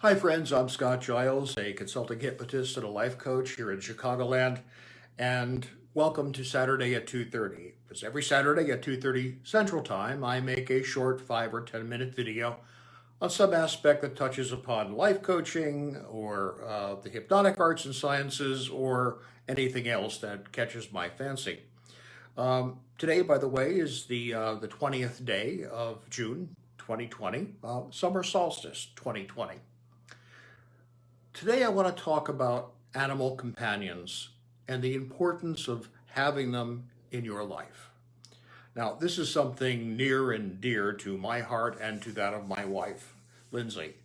Hi, friends. I'm Scott Giles, a consulting hypnotist and a life coach here in Chicagoland, and welcome to Saturday at 2:30. Because every Saturday at 2:30 Central Time, I make a short 5 or 10 minute video on some aspect that touches upon life coaching or the hypnotic arts and sciences or anything else that catches my fancy. Today, by the way, is the 20th day of June 2020, summer solstice 2020. Today, I want to talk about animal companions and the importance of having them in your life. Now, this is something near and dear to my heart and to that of my wife, Lindsay.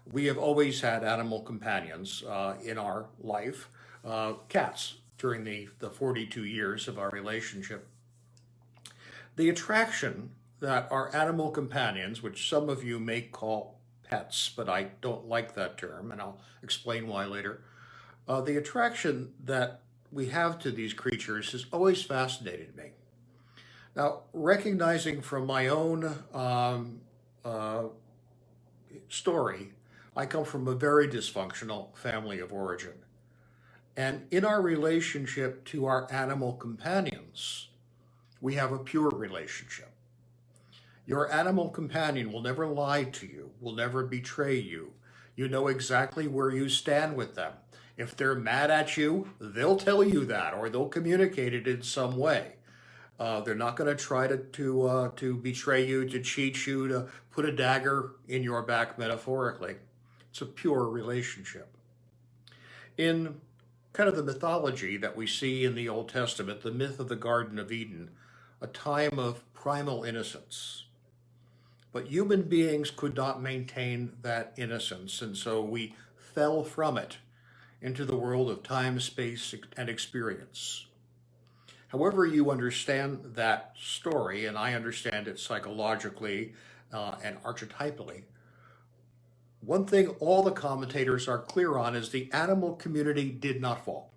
We have always had animal companions in our life, cats, during the 42 years of our relationship. The attraction that our animal companions, which some of you may call pets, but I don't like that term, and I'll explain why later. The attraction that we have to these creatures has always fascinated me. Now, recognizing from my own story, I come from a very dysfunctional family of origin. And in our relationship to our animal companions, we have a pure relationship. Your animal companion will never lie to you, will never betray you. You know exactly where you stand with them. If they're mad at you, they'll tell you that, or they'll communicate it in some way. They're not going to try to betray you, to cheat you, to put a dagger in your back, metaphorically. It's a pure relationship. In kind of the mythology that we see in the Old Testament, the myth of the Garden of Eden, a time of primal innocence. But human beings could not maintain that innocence, and so we fell from it into the world of time, space, and experience. However you understand that story, and I understand it psychologically and archetypally, one thing all the commentators are clear on is the animal community did not fall.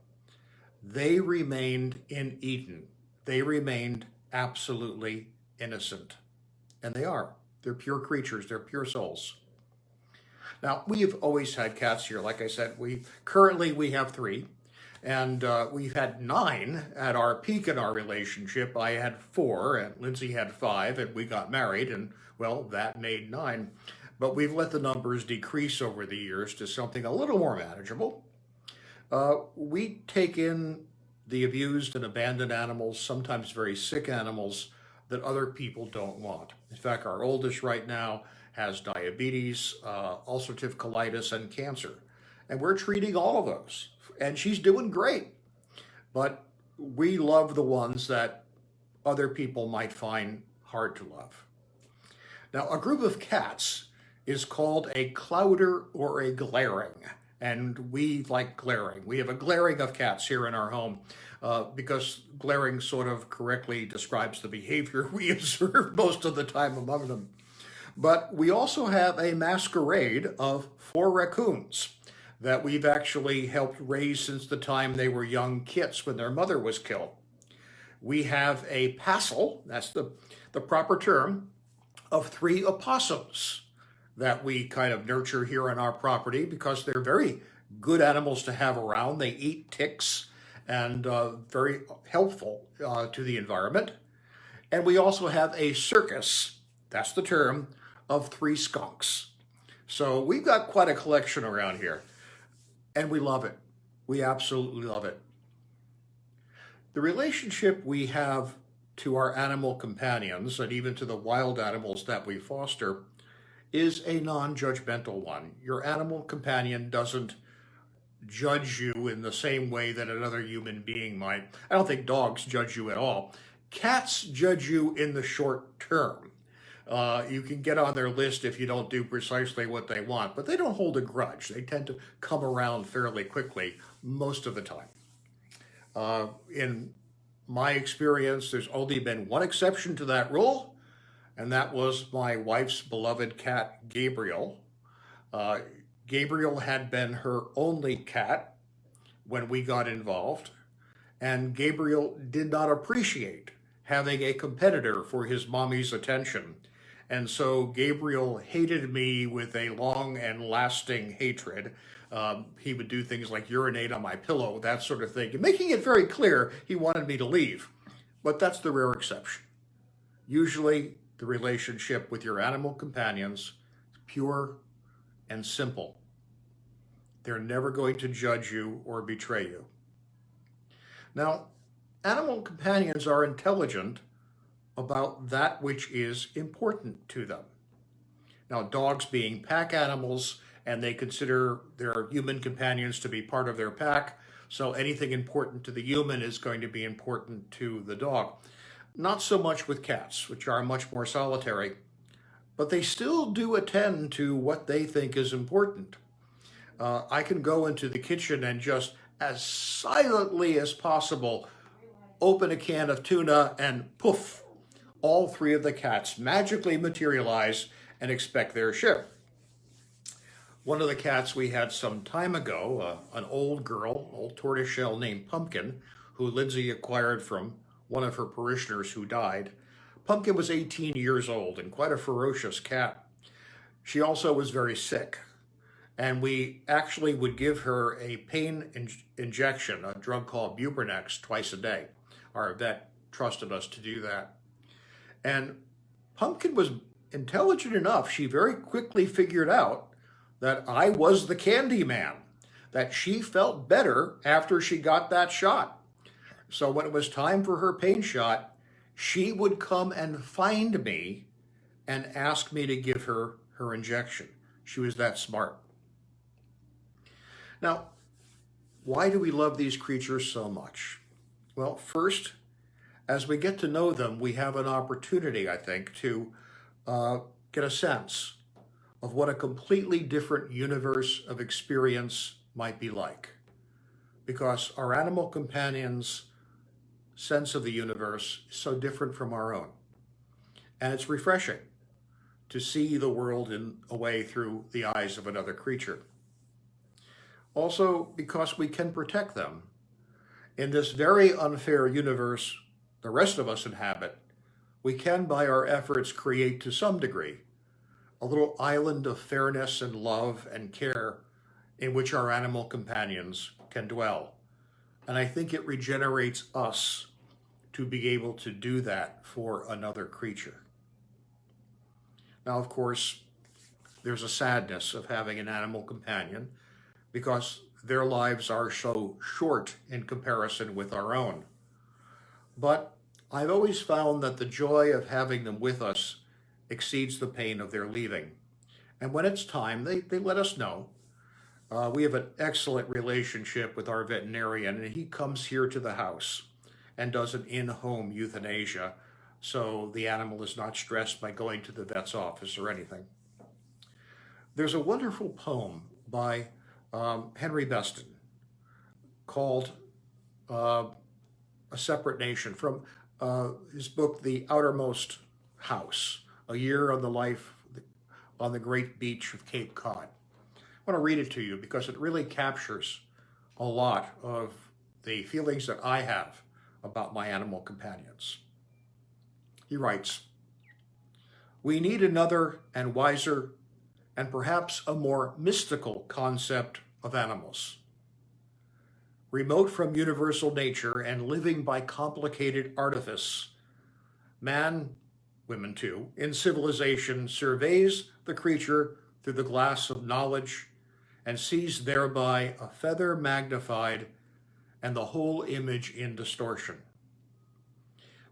They remained in Eden. They remained absolutely innocent. And they are. They're pure creatures. They're pure souls. Now, we've always had cats here. Like I said, we have 3. And we've had 9 at our peak in our relationship. I had 4, and Lindsay had 5, and we got married, and well, that made 9. But we've let the numbers decrease over the years to something a little more manageable. We take in the abused and abandoned animals, sometimes very sick animals, that other people don't want. In fact, our oldest right now has diabetes, ulcerative colitis, and cancer. And we're treating all of those. And she's doing great. But we love the ones that other people might find hard to love. Now, a group of cats is called a clowder or a glaring. And we like glaring. We have a glaring of cats here in our home because glaring sort of correctly describes the behavior we observe most of the time among them. But we also have a masquerade of 4 raccoons that we've actually helped raise since the time they were young kits when their mother was killed. We have a passel, that's the proper term, of 3 opossums that we kind of nurture here on our property because they're very good animals to have around. They eat ticks and very helpful to the environment. And we also have a circus, that's the term, of 3 skunks. So we've got quite a collection around here. And we love it. We absolutely love it. The relationship we have to our animal companions and even to the wild animals that we foster is a non-judgmental one. Your animal companion doesn't judge you in the same way that another human being might. I don't think dogs judge you at all. Cats judge you in the short term. You can get on their list if you don't do precisely what they want, but they don't hold a grudge. They tend to come around fairly quickly most of the time. In my experience, there's only been one exception to that rule, and that was my wife's beloved cat, Gabriel. Gabriel had been her only cat when we got involved, and Gabriel did not appreciate having a competitor for his mommy's attention. And so Gabriel hated me with a long and lasting hatred. He would do things like urinate on my pillow, that sort of thing, making it very clear he wanted me to leave. But that's the rare exception. Usually, the relationship with your animal companions is pure and simple. They're never going to judge you or betray you. Now, animal companions are intelligent about that which is important to them. Now, dogs being pack animals, and they consider their human companions to be part of their pack, so anything important to the human is going to be important to the dog. Not so much with cats, which are much more solitary, but they still do attend to what they think is important. I can go into the kitchen and just as silently as possible open a can of tuna and poof, all three of the cats magically materialize and expect their share. One of the cats we had some time ago, an old girl, old tortoiseshell named Pumpkin, who Lindsay acquired from one of her parishioners who died. Pumpkin was 18 years old and quite a ferocious cat. She also was very sick, and we actually would give her a pain injection, a drug called Buprenex, twice a day. Our vet trusted us to do that. And Pumpkin was intelligent enough, she very quickly figured out that I was the candy man, that she felt better after she got that shot. So when it was time for her pain shot, she would come and find me and ask me to give her her injection. She was that smart. Now, why do we love these creatures so much? Well, first, as we get to know them, we have an opportunity, I think, to get a sense of what a completely different universe of experience might be like. Because our animal companions' sense of the universe is so different from our own. And it's refreshing to see the world in a way through the eyes of another creature. Also, because we can protect them. In this very unfair universe the rest of us inhabit, we can, by our efforts, create to some degree a little island of fairness and love and care in which our animal companions can dwell. And I think it regenerates us to be able to do that for another creature. Now, of course, there's a sadness of having an animal companion because their lives are so short in comparison with our own. But I've always found that the joy of having them with us exceeds the pain of their leaving. And when it's time, they let us know. We have an excellent relationship with our veterinarian, and he comes here to the house and does an in-home euthanasia, so the animal is not stressed by going to the vet's office or anything. There's a wonderful poem by Henry Beston called A Separate Nation, from his book, The Outermost House, A Year on the Life on the Great Beach of Cape Cod. I want to read it to you because it really captures a lot of the feelings that I have about my animal companions. He writes, "We need another and wiser and perhaps a more mystical concept of animals. Remote from universal nature and living by complicated artifice, man, women too, in civilization surveys the creature through the glass of knowledge and sees thereby a feather magnified and the whole image in distortion.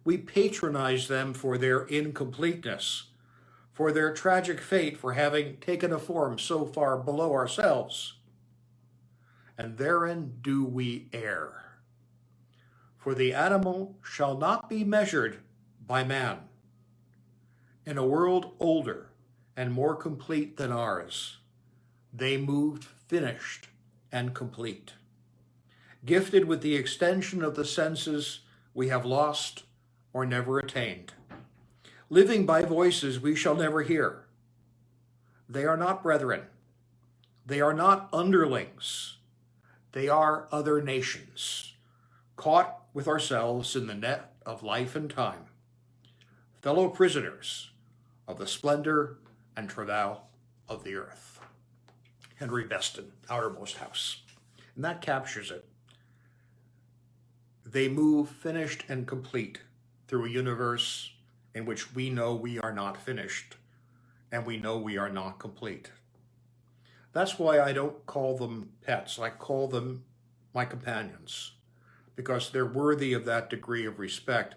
We patronize them for their incompleteness, for their tragic fate for having taken a form so far below ourselves. And therein do we err. For the animal shall not be measured by man. In a world older and more complete than ours, they moved finished and complete. Gifted with the extension of the senses we have lost or never attained. Living by voices we shall never hear. They are not brethren. They are not underlings. They are other nations, caught with ourselves in the net of life and time. Fellow prisoners, of the splendor and travail of the earth. Henry Beston, Outermost House. And that captures it. They move finished and complete through a universe in which we know we are not finished, and we know we are not complete. That's why I don't call them pets. I call them my companions, because they're worthy of that degree of respect.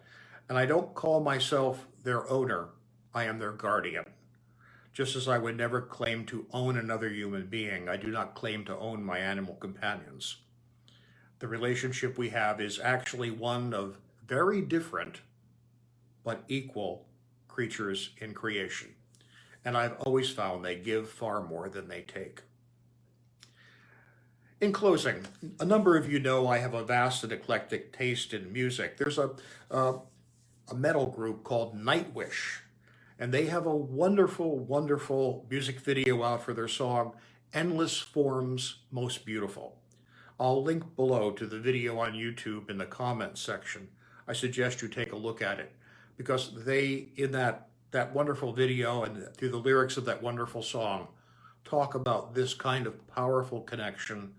And I don't call myself their owner. I am their guardian. Just as I would never claim to own another human being, I do not claim to own my animal companions. The relationship we have is actually one of very different but equal creatures in creation. And I've always found they give far more than they take. In closing, a number of you know I have a vast and eclectic taste in music. There's a metal group called Nightwish, and they have a wonderful, wonderful music video out for their song, Endless Forms Most Beautiful. I'll link below to the video on YouTube in the comments section. I suggest you take a look at it, because they, in that wonderful video and through the lyrics of that wonderful song, talk about this kind of powerful connection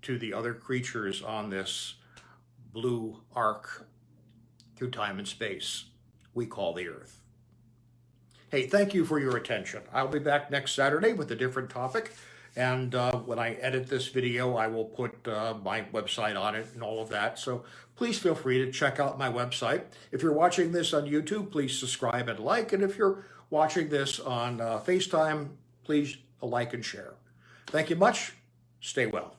to the other creatures on this blue arc through time and space we call the Earth. Hey, thank you for your attention. I'll be back next Saturday with a different topic. And when I edit this video, I will put my website on it and all of that. So please feel free to check out my website. If you're watching this on YouTube, please subscribe and like. And if you're watching this on FaceTime, please like and share. Thank you much. Stay well.